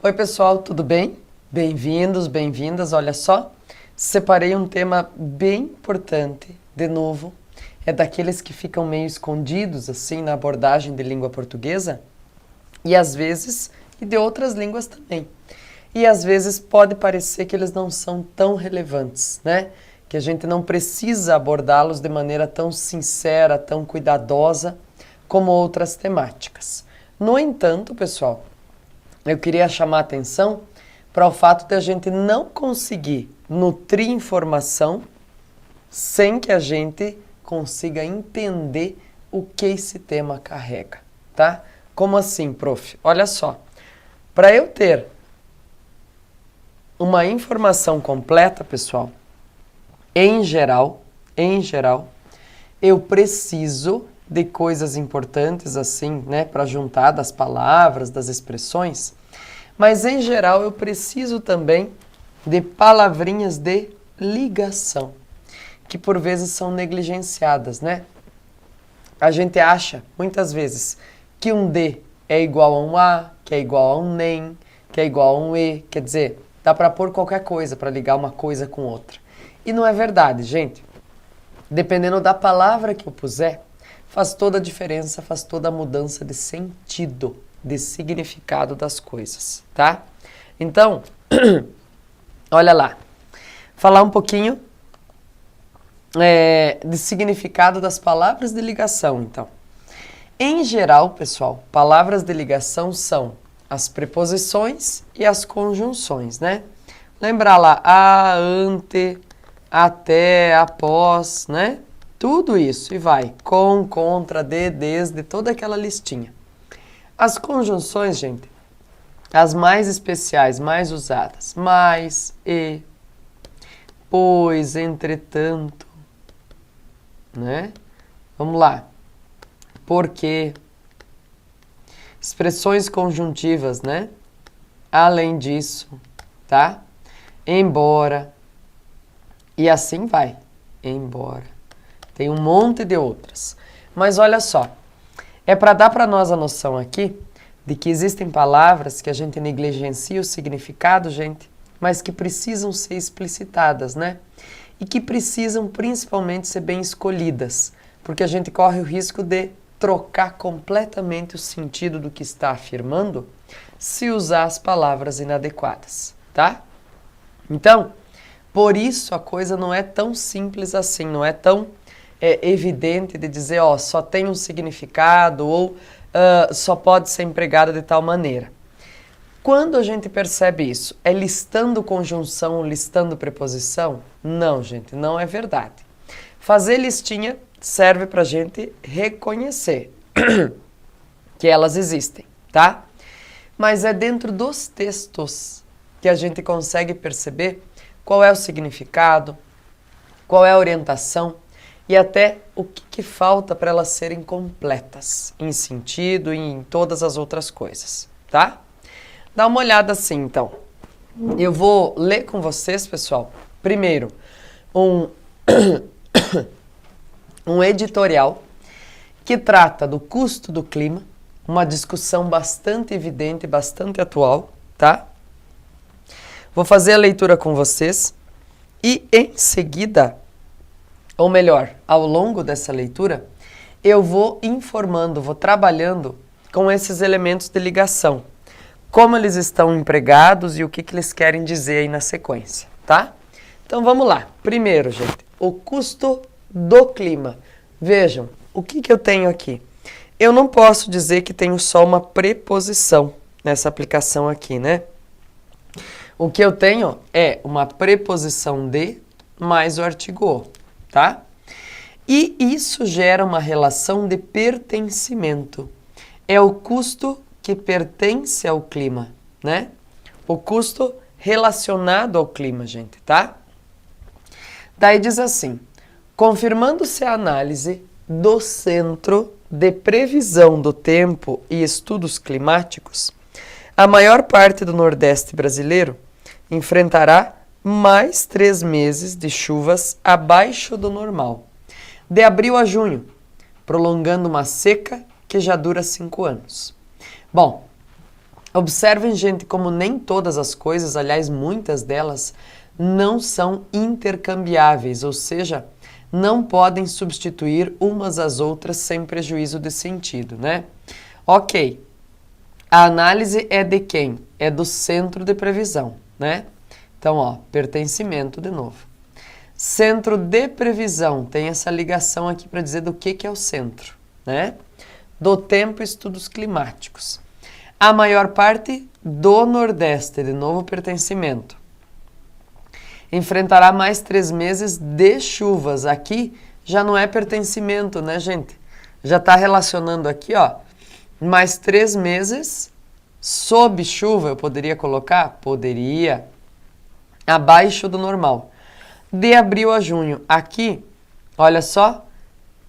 Oi pessoal, tudo bem? Bem-vindos, bem-vindas. Olha só, separei um tema bem importante, de novo. É daqueles que ficam meio escondidos assim na abordagem de língua portuguesa e às vezes, e de outras línguas também. E às vezes pode parecer que eles não são tão relevantes, né? Que a gente não precisa abordá-los de maneira tão sincera, tão cuidadosa como outras temáticas. No entanto, pessoal, eu queria chamar a atenção para o fato de a gente não conseguir nutrir informação sem que a gente consiga entender o que esse tema carrega, tá? Como assim, prof? Olha só, para eu ter uma informação completa, pessoal, em geral, eu preciso de coisas importantes assim, né, para juntar das palavras, das expressões, mas em geral eu preciso também de palavrinhas de ligação, que por vezes são negligenciadas, né? A gente acha, muitas vezes, que um de é igual a um a, que é igual a um nem, que é igual a um e, quer dizer, dá para pôr qualquer coisa para ligar uma coisa com outra. E não é verdade, gente. Dependendo da palavra que eu puser, faz toda a diferença, faz toda a mudança de sentido, de significado das coisas, tá? Então, olha lá. Falar um pouquinho de significado das palavras de ligação, então. Em geral, pessoal, palavras de ligação são as preposições e as conjunções, né? Lembrar lá, a, ante, até, após, né? Tudo isso, e vai, com, contra, de, desde, toda aquela listinha. As conjunções, gente, as mais especiais, mais usadas, mais, e, pois, entretanto, né? Vamos lá. Porque, expressões conjuntivas, né? Além disso, tá? Embora, e assim vai. Embora. Tem um monte de outras. Mas olha só, é para dar para nós a noção aqui de que existem palavras que a gente negligencia o significado, gente, mas que precisam ser explicitadas, né? E que precisam principalmente ser bem escolhidas, porque a gente corre o risco de trocar completamente o sentido do que está afirmando se usar as palavras inadequadas, tá? Então, por isso a coisa não é tão simples assim, não é tão evidente de dizer, ó, só tem um significado ou só pode ser empregada de tal maneira. Quando a gente percebe isso, é listando conjunção ou listando preposição? Não, gente, não é verdade. Fazer listinha serve para a gente reconhecer que elas existem, tá? Mas é dentro dos textos que a gente consegue perceber qual é o significado, qual é a orientação e até o que falta para elas serem completas em sentido e em todas as outras coisas, tá? Dá uma olhada assim, então. Eu vou ler com vocês, pessoal, primeiro, um editorial que trata do custo do clima, uma discussão bastante evidente, bastante atual, tá? Vou fazer a leitura com vocês e em seguida, ou melhor, ao longo dessa leitura, eu vou informando, vou trabalhando com esses elementos de ligação, como eles estão empregados e o que eles querem dizer aí na sequência, tá? Então vamos lá. Primeiro, gente, o custo do clima. Vejam, o que eu tenho aqui? Eu não posso dizer que tenho só uma preposição nessa aplicação aqui, né? O que eu tenho é uma preposição de mais o artigo o, tá? E isso gera uma relação de pertencimento. É o custo que pertence ao clima, né? O custo relacionado ao clima, gente, tá? Daí diz assim, confirmando-se a análise do Centro de Previsão do Tempo e Estudos Climáticos, a maior parte do Nordeste brasileiro enfrentará mais 3 meses de chuvas abaixo do normal, de abril a junho, prolongando uma seca que já dura 5 anos. Bom, Observem, gente, como nem todas as coisas, aliás, muitas delas, não são intercambiáveis, ou seja, não podem substituir umas às outras sem prejuízo de sentido, né? Ok, a análise é de quem? É do centro de previsão, né? Então, ó, pertencimento de novo. Centro de previsão, tem essa ligação aqui para dizer do que é o centro, né? Do tempo, estudos climáticos. A maior parte do Nordeste, de novo pertencimento. Enfrentará mais 3 meses de chuvas. Aqui já não é pertencimento, né, gente? Já está relacionando aqui, ó, mais 3 meses sob chuva, eu poderia colocar? Poderia. Abaixo do normal. De abril a junho. Aqui, olha só,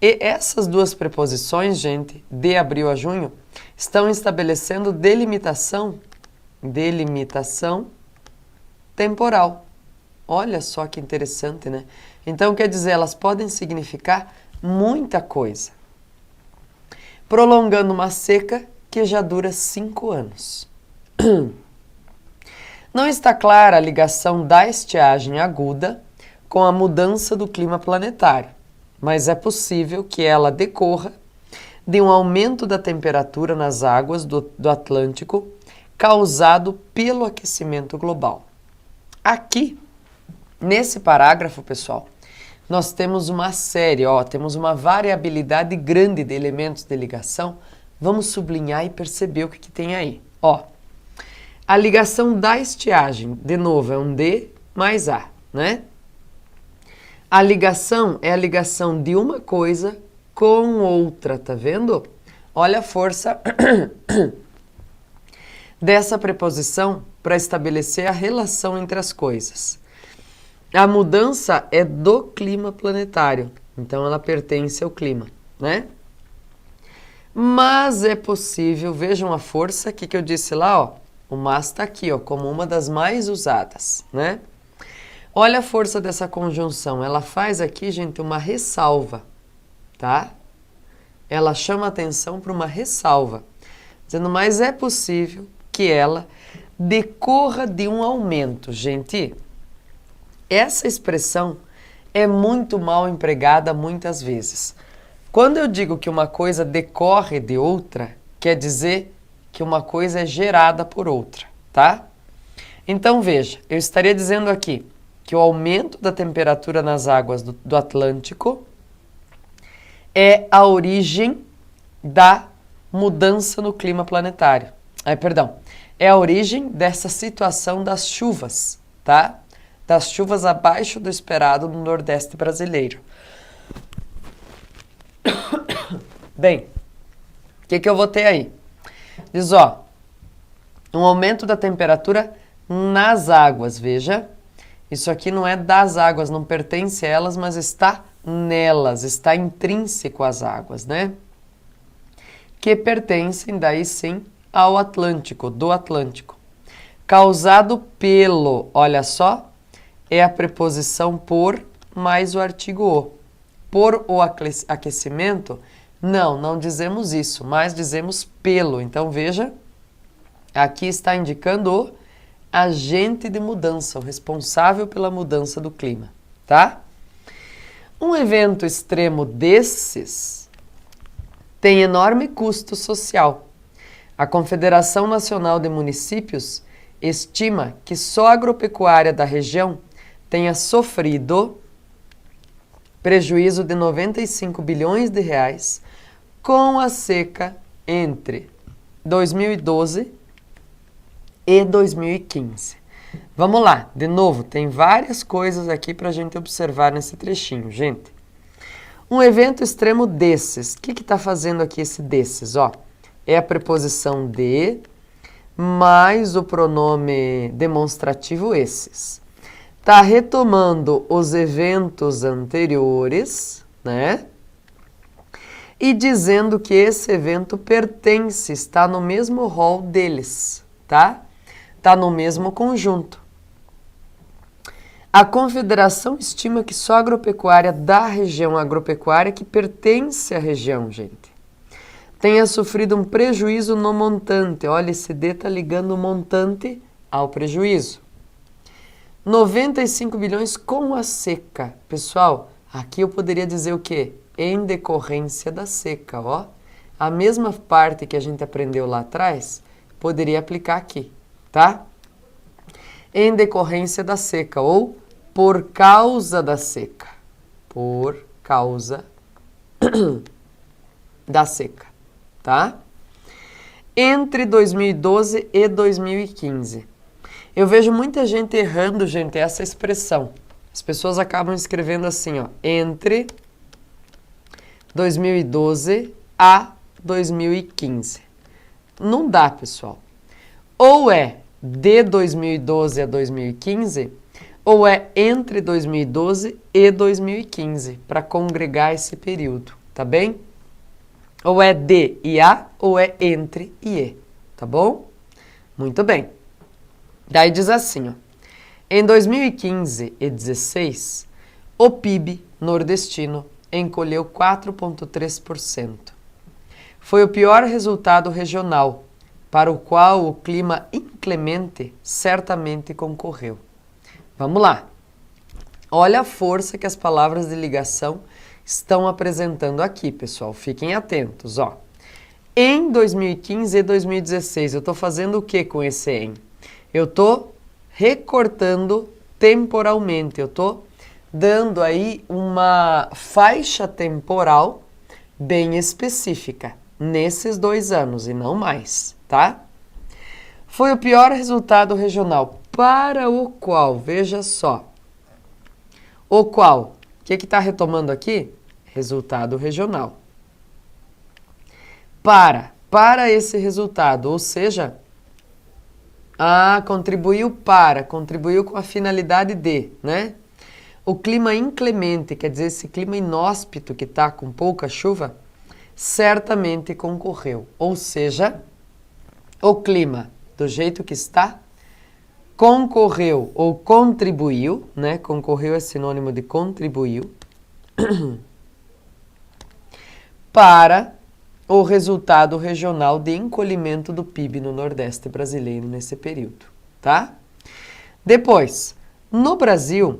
e essas duas preposições, gente, de abril a junho, estão estabelecendo delimitação temporal. Olha só que interessante, né? Então, quer dizer, elas podem significar muita coisa. Prolongando uma seca que já dura 5 anos. Não está clara a ligação da estiagem aguda com a mudança do clima planetário, mas é possível que ela decorra de um aumento da temperatura nas águas do Atlântico causado pelo aquecimento global. Aqui, nesse parágrafo, pessoal, nós temos uma série, ó, temos uma variabilidade grande de elementos de ligação. Vamos sublinhar e perceber o que tem aí. Ó, a ligação da estiagem, de novo, é um D mais A, né? A ligação é a ligação de uma coisa com outra, tá vendo? Olha a força dessa preposição para estabelecer a relação entre as coisas. A mudança é do clima planetário, então ela pertence ao clima, né? Mas é possível, vejam a força aqui que eu disse lá, ó, o mas está aqui, ó, como uma das mais usadas, né? Olha a força dessa conjunção, ela faz aqui, gente, uma ressalva, tá? Ela chama atenção para uma ressalva, dizendo, mas é possível que ela decorra de um aumento. Gente, essa expressão é muito mal empregada muitas vezes. Quando eu digo que uma coisa decorre de outra, quer dizer que uma coisa é gerada por outra, tá? Então, veja, eu estaria dizendo aqui que o aumento da temperatura nas águas do Atlântico é a origem da mudança no clima planetário. É a origem dessa situação das chuvas, tá? Das chuvas abaixo do esperado no Nordeste brasileiro. Bem, o que eu vou ter aí? Diz, ó, um aumento da temperatura nas águas, veja. Isso aqui não é das águas, não pertence a elas, mas está nelas, está intrínseco às águas, né? Que pertencem, daí sim, ao Atlântico, do Atlântico. Causado pelo, olha só, é a preposição por mais o artigo o. Por o aquecimento, não dizemos isso, mas dizemos pelo. Então, veja, aqui está indicando o agente de mudança, o responsável pela mudança do clima, tá? Um evento extremo desses tem enorme custo social. A Confederação Nacional de Municípios estima que só a agropecuária da região tenha sofrido prejuízo de 95 bilhões de reais com a seca entre 2012 e 2015. Vamos lá, de novo, tem várias coisas aqui para a gente observar nesse trechinho, gente. Um evento extremo desses, o que está fazendo aqui esse desses? Ó, é a preposição de mais o pronome demonstrativo esses. Está retomando os eventos anteriores, né? E dizendo que esse evento pertence, está no mesmo rol deles, tá? Está no mesmo conjunto. A Confederação estima que só a agropecuária da região agropecuária que pertence à região, gente, tenha sofrido um prejuízo no montante. Olha, esse D está ligando o montante ao prejuízo. 95 bilhões com a seca. Pessoal, aqui eu poderia dizer o quê? Em decorrência da seca, ó. A mesma parte que a gente aprendeu lá atrás, poderia aplicar aqui, tá? Em decorrência da seca ou por causa da seca. Por causa da seca, tá? Entre 2012 e 2015. Eu vejo muita gente errando, gente, essa expressão. As pessoas acabam escrevendo assim, ó, entre 2012 a 2015. Não dá, pessoal. Ou é de 2012 a 2015, ou é entre 2012 e 2015, para congregar esse período, tá bem? Ou é de e a, ou é entre e e, tá bom? Muito bem. Daí diz assim, ó, em 2015 e 2016, o PIB nordestino encolheu 4,3%. Foi o pior resultado regional, para o qual o clima inclemente certamente concorreu. Vamos lá. Olha a força que as palavras de ligação estão apresentando aqui, pessoal. Fiquem atentos, ó. Em 2015 e 2016, eu estou fazendo o que com esse em? Eu estou recortando temporalmente, eu estou dando aí uma faixa temporal bem específica, nesses 2 anos e não mais, tá? Foi o pior resultado regional, para o qual, veja só, o qual, o que está retomando aqui? Resultado regional. Para esse resultado, ou seja, contribuiu com a finalidade de, né? O clima inclemente, quer dizer, esse clima inóspito que está com pouca chuva, certamente concorreu. Ou seja, o clima, do jeito que está, concorreu ou contribuiu, né? Concorreu é sinônimo de contribuiu, para o resultado regional de encolhimento do PIB no Nordeste brasileiro nesse período, tá? Depois, no Brasil,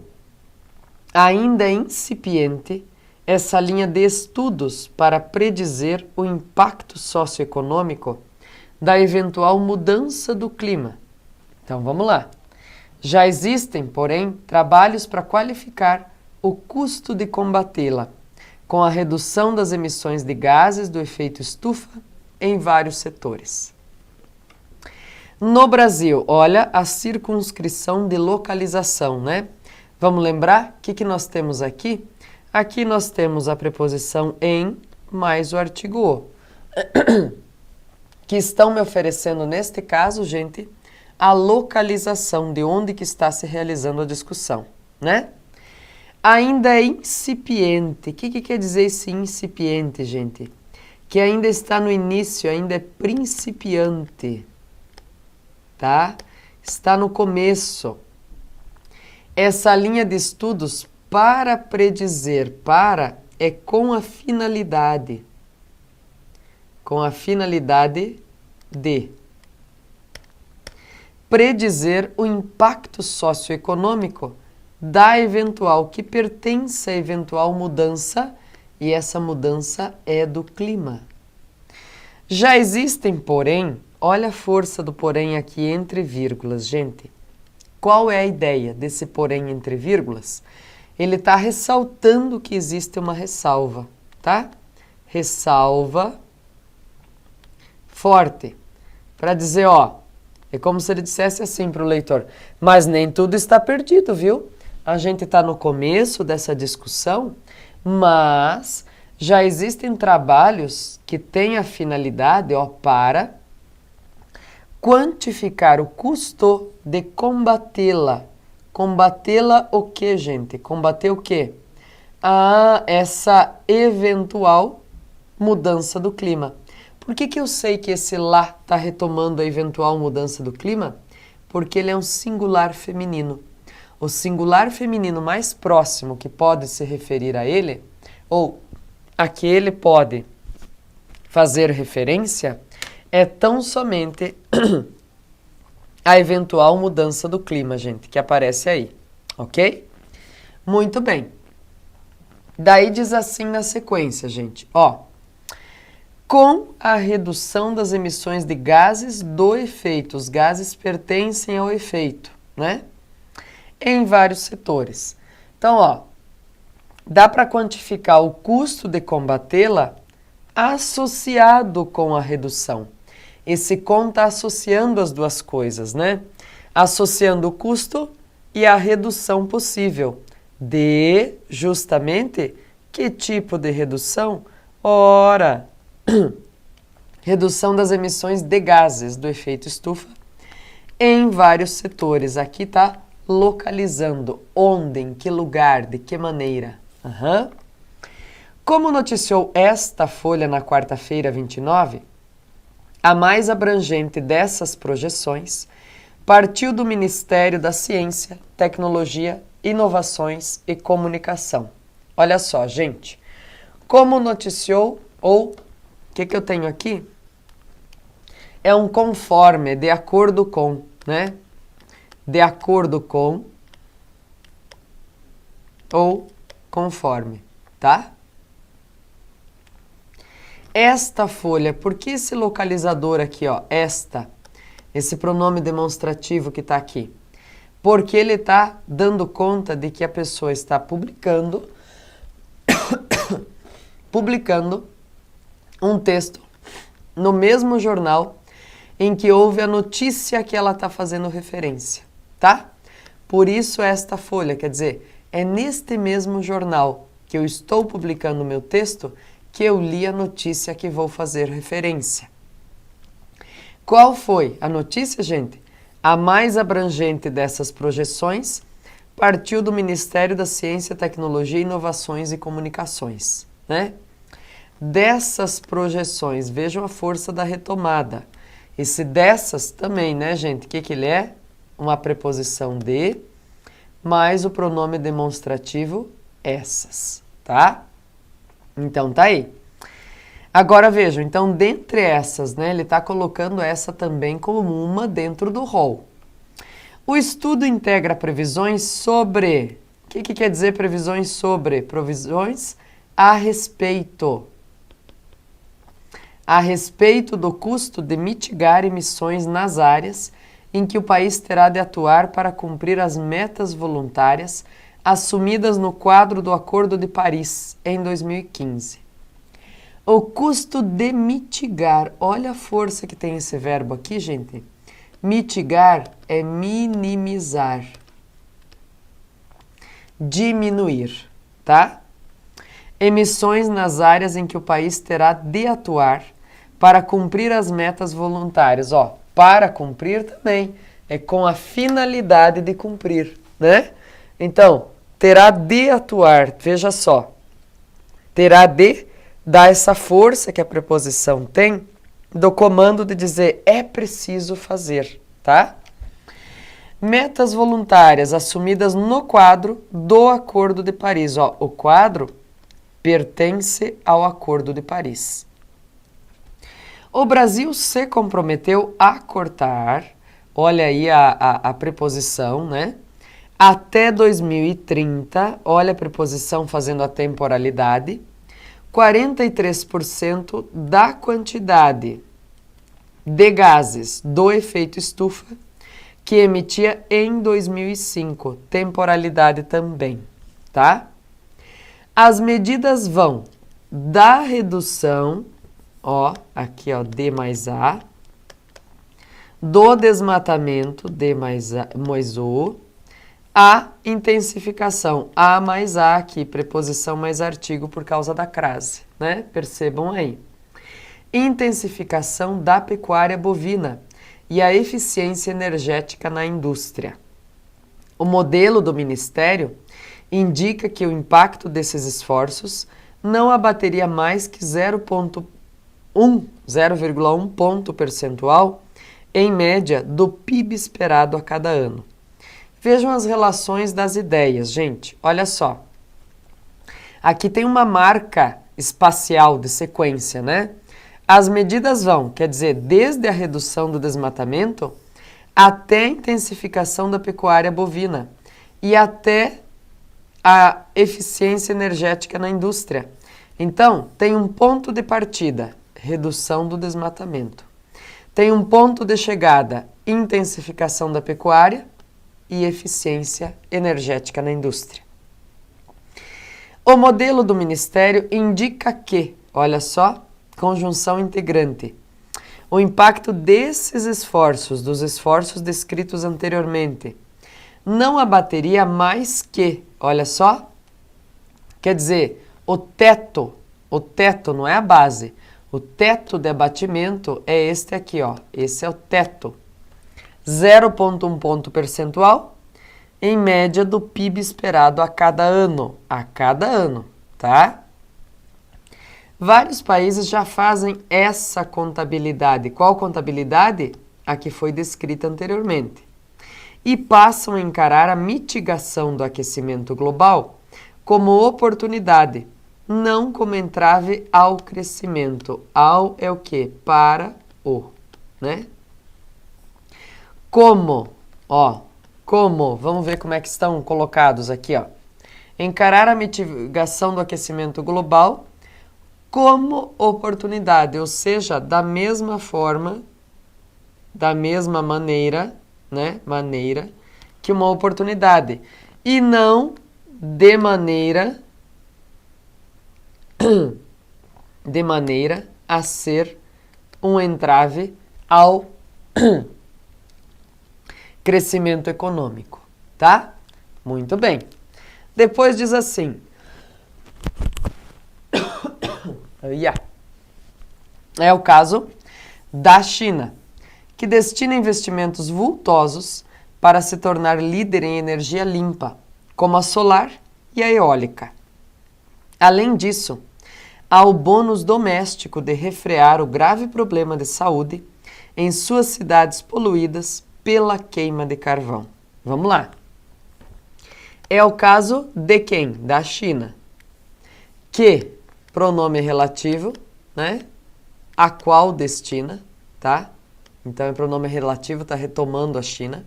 ainda é incipiente essa linha de estudos para predizer o impacto socioeconômico da eventual mudança do clima. Então, vamos lá. Já existem, porém, trabalhos para qualificar o custo de combatê-la, com a redução das emissões de gases do efeito estufa em vários setores. No Brasil, olha a circunscrição de localização, né? Vamos lembrar o que nós temos aqui? Aqui nós temos a preposição em mais o artigo o, que estão me oferecendo, neste caso, gente, a localização de onde que está se realizando a discussão, né? Ainda é incipiente. O que quer dizer esse incipiente, gente? Que ainda está no início, ainda é principiante, tá? Está no começo. Essa linha de estudos para predizer, é com a finalidade de predizer o impacto socioeconômico da eventual, que pertence à eventual mudança, e essa mudança é do clima. Já existem, porém, olha a força do porém aqui entre vírgulas, gente. Qual é a ideia desse porém entre vírgulas? Ele está ressaltando que existe uma ressalva, tá? Ressalva forte. Para dizer, ó, é como se ele dissesse assim para o leitor, mas nem tudo está perdido, viu? A gente está no começo dessa discussão, mas já existem trabalhos que têm a finalidade, ó, para quantificar o custo de combatê-la. Combatê-la o quê, gente? Combater o quê? Essa eventual mudança do clima. Por que eu sei que esse lá está retomando a eventual mudança do clima? Porque ele é um singular feminino. O singular feminino mais próximo que pode se referir a ele, ou a que ele pode fazer referência é tão somente a eventual mudança do clima, gente, que aparece aí, ok? Muito bem. Daí diz assim na sequência, gente, ó. Com a redução das emissões de gases do efeito, os gases pertencem ao efeito, né? Em vários setores. Então, ó, dá para quantificar o custo de combatê-la associado com a redução. Esse com está associando as duas coisas, né? Associando o custo e a redução possível. De, justamente, que tipo de redução? Ora, redução das emissões de gases do efeito estufa em vários setores. Aqui está localizando onde, em que lugar, de que maneira. Como noticiou esta folha na quarta-feira, 29, a mais abrangente dessas projeções partiu do Ministério da Ciência, Tecnologia, Inovações e Comunicação. Olha só, gente. Como noticiou, ou o que eu tenho aqui? É um conforme, de acordo com, né? De acordo com ou conforme, tá? Esta folha, por que esse localizador aqui, ó? Esse pronome demonstrativo que está aqui? Porque ele está dando conta de que a pessoa está publicando um texto no mesmo jornal em que houve a notícia que ela está fazendo referência, tá? Por isso esta folha, quer dizer, é neste mesmo jornal que eu estou publicando o meu texto que eu li a notícia que vou fazer referência. Qual foi a notícia, gente? A mais abrangente dessas projeções partiu do Ministério da Ciência, Tecnologia, Inovações e Comunicações, né? Dessas projeções, vejam a força da retomada. Esse dessas também, né, gente? O que ele é? Uma preposição de, mais o pronome demonstrativo essas, tá? Então, tá aí. Agora, vejam, então, dentre essas, né, ele está colocando essa também como uma dentro do rol. O estudo integra previsões sobre... O que quer dizer previsões sobre? Previsões a respeito. A respeito do custo de mitigar emissões nas áreas em que o país terá de atuar para cumprir as metas voluntárias assumidas no quadro do Acordo de Paris, em 2015. O custo de mitigar, olha a força que tem esse verbo aqui, gente. Mitigar é minimizar, diminuir, tá? Emissões nas áreas em que o país terá de atuar para cumprir as metas voluntárias. Ó, para cumprir também, é com a finalidade de cumprir, né? Então, terá de atuar, veja só, terá de dar essa força que a preposição tem do comando de dizer é preciso fazer, tá? Metas voluntárias assumidas no quadro do Acordo de Paris. Ó, o quadro pertence ao Acordo de Paris. O Brasil se comprometeu a cortar, olha aí a preposição, né? Até 2030, olha a preposição fazendo a temporalidade, 43% da quantidade de gases do efeito estufa que emitia em 2005, temporalidade também, tá? As medidas vão da redução, ó, aqui ó, D mais A, do desmatamento, D mais O, a intensificação, A mais A aqui, preposição mais artigo por causa da crase, né? Percebam aí. Intensificação da pecuária bovina e a eficiência energética na indústria. O modelo do Ministério indica que o impacto desses esforços não abateria mais que 0,1 ponto percentual, em média, do PIB esperado a cada ano. Vejam as relações das ideias, gente. Olha só. Aqui tem uma marca espacial de sequência, né? as medidas vão, quer dizer, desde a redução do desmatamento até a intensificação da pecuária bovina e até a eficiência energética na indústria. Então, tem um ponto de partida, redução do desmatamento. Tem um ponto de chegada, intensificação da pecuária e eficiência energética na indústria. O modelo do Ministério indica que, olha só, conjunção integrante, o impacto desses esforços, dos esforços descritos anteriormente, não abateria mais que, olha só, quer dizer, o teto não é a base, o teto de abatimento é este aqui, ó, esse é o teto, 0,1 ponto percentual, em média do PIB esperado a cada ano, tá? Vários países já fazem essa contabilidade. Qual contabilidade? A que foi descrita anteriormente. E passam a encarar a mitigação do aquecimento global como oportunidade, não como entrave ao crescimento. Ao é o quê? Para o, né? Como? Vamos ver como é que estão colocados aqui, ó. Encarar a mitigação do aquecimento global como oportunidade, ou seja, da mesma forma, da mesma maneira, né? Maneira que uma oportunidade. E não de maneira a ser um entrave ao crescimento econômico, tá? Muito bem. Depois diz assim, é o caso da China, que destina investimentos vultosos para se tornar líder em energia limpa, como a solar e a eólica. Além disso, há o bônus doméstico de refrear o grave problema de saúde em suas cidades poluídas pela queima de carvão. Vamos lá. É o caso de quem? Da China. Que, pronome relativo, né? A qual destina, tá? Então, é pronome relativo, está retomando a China.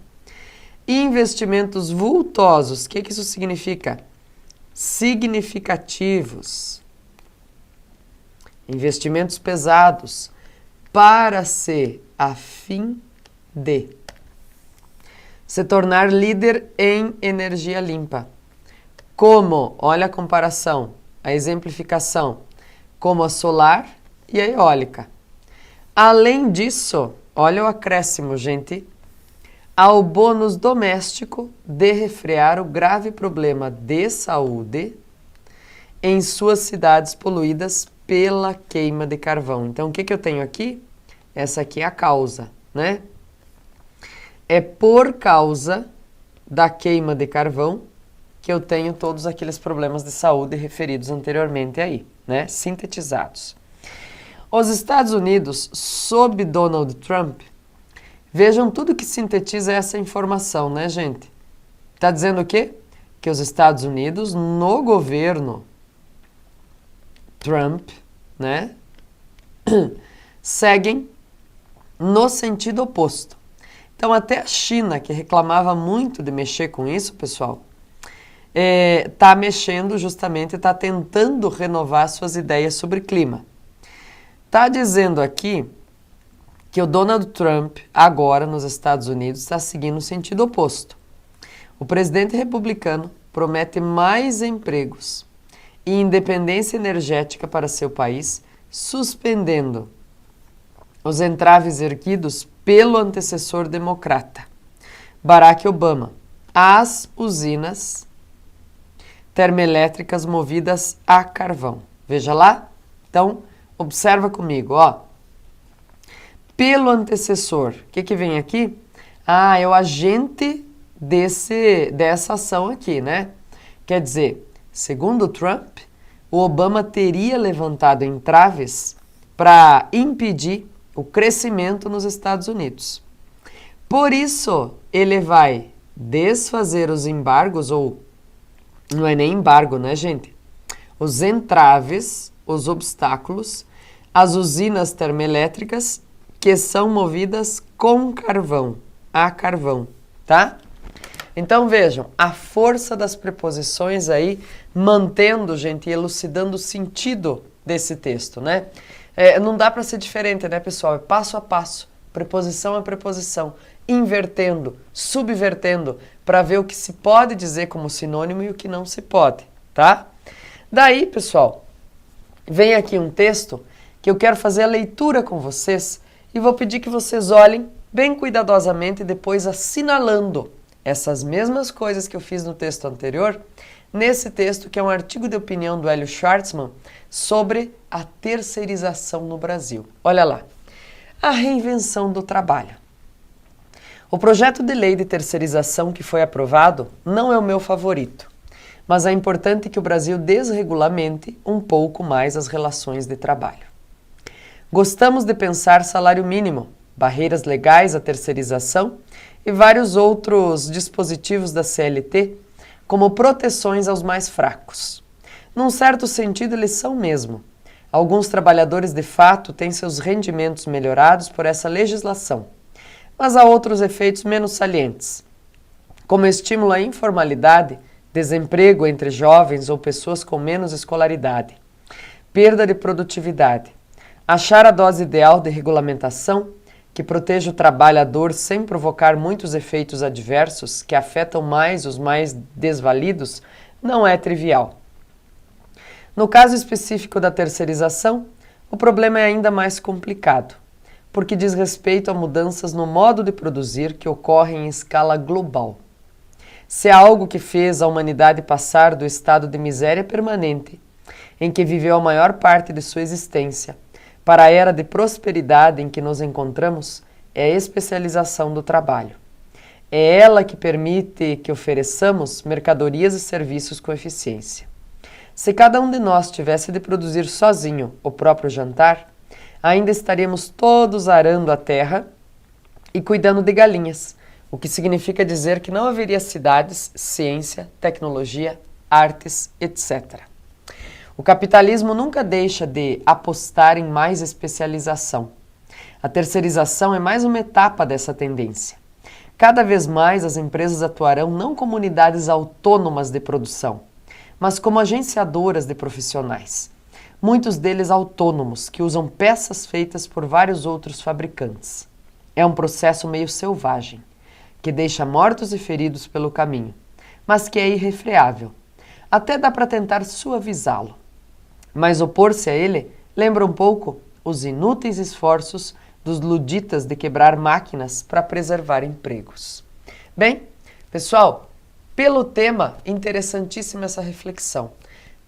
E investimentos vultosos, o que isso significa? Significativos. Investimentos pesados para a fim de se tornar líder em energia limpa. Como, olha a comparação, a exemplificação, como a solar e a eólica. Além disso, olha o acréscimo, gente, ao bônus doméstico de refrear o grave problema de saúde em suas cidades poluídas pela queima de carvão. Então, o que eu tenho aqui? Essa aqui é a causa, né? É por causa da queima de carvão que eu tenho todos aqueles problemas de saúde referidos anteriormente aí, né? Sintetizados. Os Estados Unidos, sob Donald Trump, vejam tudo que sintetiza essa informação, né, gente? Tá dizendo o quê? Que os Estados Unidos, no governo Trump, né, seguem no sentido oposto. Então, até a China, que reclamava muito de mexer com isso, pessoal, está mexendo justamente, está tentando renovar suas ideias sobre clima. Está dizendo aqui que o Donald Trump, agora nos Estados Unidos, está seguindo o sentido oposto. O presidente republicano promete mais empregos e independência energética para seu país, suspendendo os entraves erguidos pelo antecessor democrata, Barack Obama, às usinas termoelétricas movidas a carvão. Veja lá? Então, observa comigo, ó. Pelo antecessor, o que vem aqui? Ah, é o agente dessa ação aqui, né? Quer dizer, segundo Trump, o Obama teria levantado entraves para impedir o crescimento nos Estados Unidos. Por isso, ele vai desfazer os embargos, ou não é nem embargo, né, gente? Os entraves, os obstáculos as usinas termoelétricas que são movidas com carvão, a carvão, tá? Então vejam, a força das preposições aí, mantendo, gente, e elucidando o sentido desse texto, né? Não dá para ser diferente, né, pessoal? É passo a passo, preposição a preposição, invertendo, subvertendo, para ver o que se pode dizer como sinônimo e o que não se pode, tá? Daí, pessoal, vem aqui um texto que eu quero fazer a leitura com vocês e vou pedir que vocês olhem bem cuidadosamente e depois assinalando essas mesmas coisas que eu fiz no texto anterior, nesse texto que é um artigo de opinião do Hélio Schwartzman sobre a terceirização no Brasil. Olha lá. A reinvenção do trabalho. O projeto de lei de terceirização que foi aprovado não é o meu favorito, mas é importante que o Brasil desregulamente um pouco mais as relações de trabalho. Gostamos de pensar salário mínimo, barreiras legais à terceirização e vários outros dispositivos da CLT como proteções aos mais fracos. Num certo sentido, eles são mesmo. Alguns trabalhadores, de fato, têm seus rendimentos melhorados por essa legislação, mas há outros efeitos menos salientes, como estímulo à informalidade, desemprego entre jovens ou pessoas com menos escolaridade, perda de produtividade, achar a dose ideal de regulamentação que proteja o trabalhador sem provocar muitos efeitos adversos que afetam mais os mais desvalidos não é trivial. No caso específico da terceirização, o problema é ainda mais complicado, porque diz respeito a mudanças no modo de produzir que ocorrem em escala global. Se há algo que fez a humanidade passar do estado de miséria permanente, em que viveu a maior parte de sua existência, para a era de prosperidade em que nos encontramos, é a especialização do trabalho. É ela que permite que ofereçamos mercadorias e serviços com eficiência. Se cada um de nós tivesse de produzir sozinho o próprio jantar, ainda estaríamos todos arando a terra e cuidando de galinhas, o que significa dizer que não haveria cidades, ciência, tecnologia, artes, etc. O capitalismo nunca deixa de apostar em mais especialização. A terceirização é mais uma etapa dessa tendência. Cada vez mais as empresas atuarão não como unidades autônomas de produção, mas como agenciadoras de profissionais. Muitos deles autônomos, que usam peças feitas por vários outros fabricantes. É um processo meio selvagem, que deixa mortos e feridos pelo caminho, mas que é irrefreável. Até dá para tentar suavizá-lo. Mas opor-se a ele lembra um pouco os inúteis esforços dos luditas de quebrar máquinas para preservar empregos. Bem, pessoal, pelo tema, interessantíssima essa reflexão.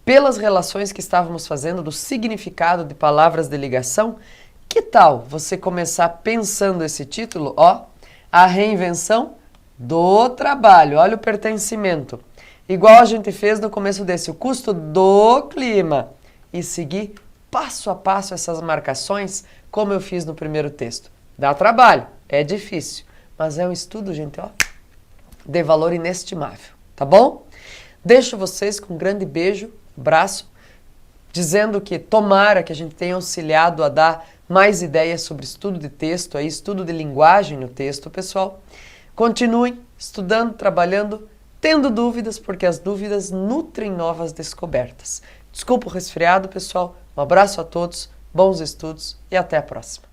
Pelas relações que estávamos fazendo do significado de palavras de ligação, que tal você começar pensando esse título, A Reinvenção do Trabalho. Olha o pertencimento. Igual a gente fez no começo desse, o custo do clima. E seguir passo a passo essas marcações, como eu fiz no primeiro texto. Dá trabalho, é difícil, mas é um estudo, gente, de valor inestimável, tá bom? Deixo vocês com um grande beijo, abraço, dizendo que tomara que a gente tenha auxiliado a dar mais ideias sobre estudo de texto, estudo de linguagem no texto, pessoal. Continuem estudando, trabalhando, tendo dúvidas, porque as dúvidas nutrem novas descobertas. Desculpa o resfriado, pessoal. Um abraço a todos, bons estudos e até a próxima.